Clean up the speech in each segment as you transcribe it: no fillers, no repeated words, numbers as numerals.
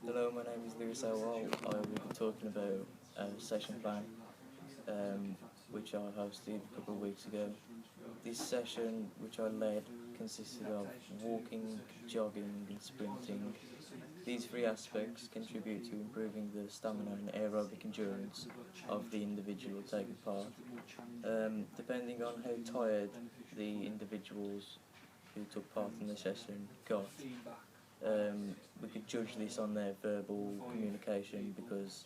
Hello, my name is Lewis Elwell. I will be talking about a session plan which I hosted a couple of weeks ago. This session, which I led, consisted of walking, jogging and sprinting. These three aspects contribute to improving the stamina and aerobic endurance of the individual taking part. Depending on how tired the individuals who took part in the session got, we could judge this on their verbal communication, because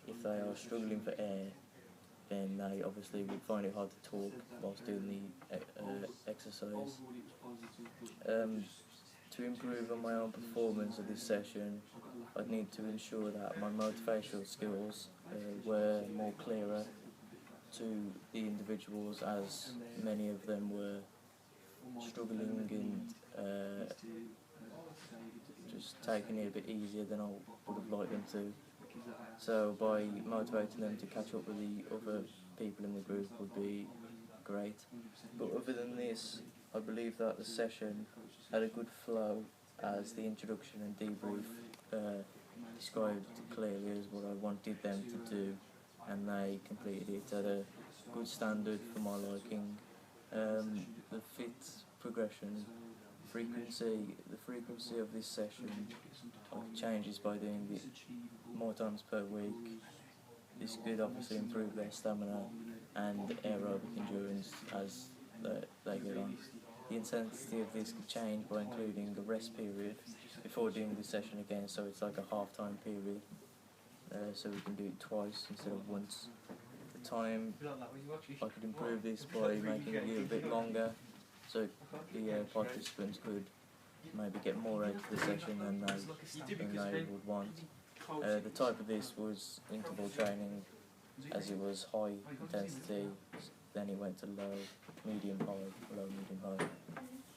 if they are struggling for air, then they obviously would find it hard to talk whilst doing the exercise. To improve on my own performance of this session, I'd need to ensure that my motivational skills were more clearer to the individuals, as many of them were struggling and just taking it a bit easier than I would have liked them to. So by motivating them to catch up with the other people in the group would be great. But other than this, I believe that the session had a good flow, as the introduction and debrief described clearly as what I wanted them to do, and they completed it at a good standard for my liking. The fit progression the frequency of this session changes by doing it more times per week. This could obviously improve their stamina and aerobic endurance as they get on. The intensity of this could change by including a rest period before doing the session again, so it's like a half-time period, so we can do it twice instead of once. The time, I could improve this by making it a little bit longer, so the participants could maybe get more out of the session than they would want. The type of this was interval training, as it was high intensity, then it went to low, medium, high.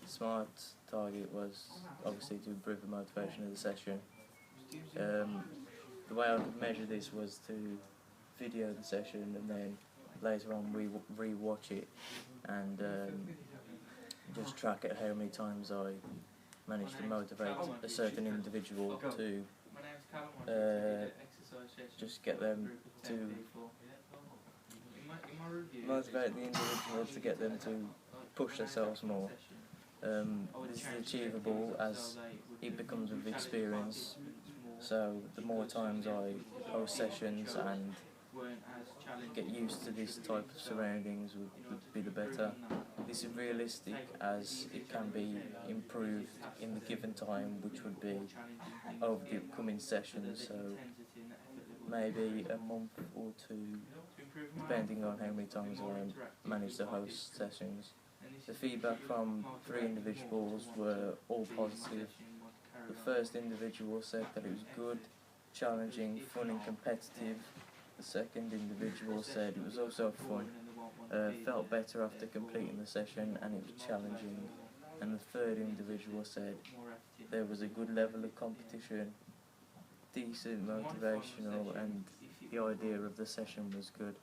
Smart target was obviously to improve the motivation of the session. The way I could measure this was to video the session and then later on re-watch it and just track at how many times I managed to motivate a certain individual to just get them to motivate the individual to get them to push themselves more. This is achievable as it becomes with experience, so the more times I host sessions and get used to this type of surroundings would be the better. This is realistic, as it can be improved in the given time, which would be over the upcoming sessions, so maybe a month or two, depending on how many times I manage to host sessions. The feedback from 3 individuals were all positive. The first individual said that it was good, challenging, fun and competitive. The second individual said it was also fun, felt better after completing the session and it was challenging. And the third individual said there was a good level of competition, decent motivational, and the idea of the session was good.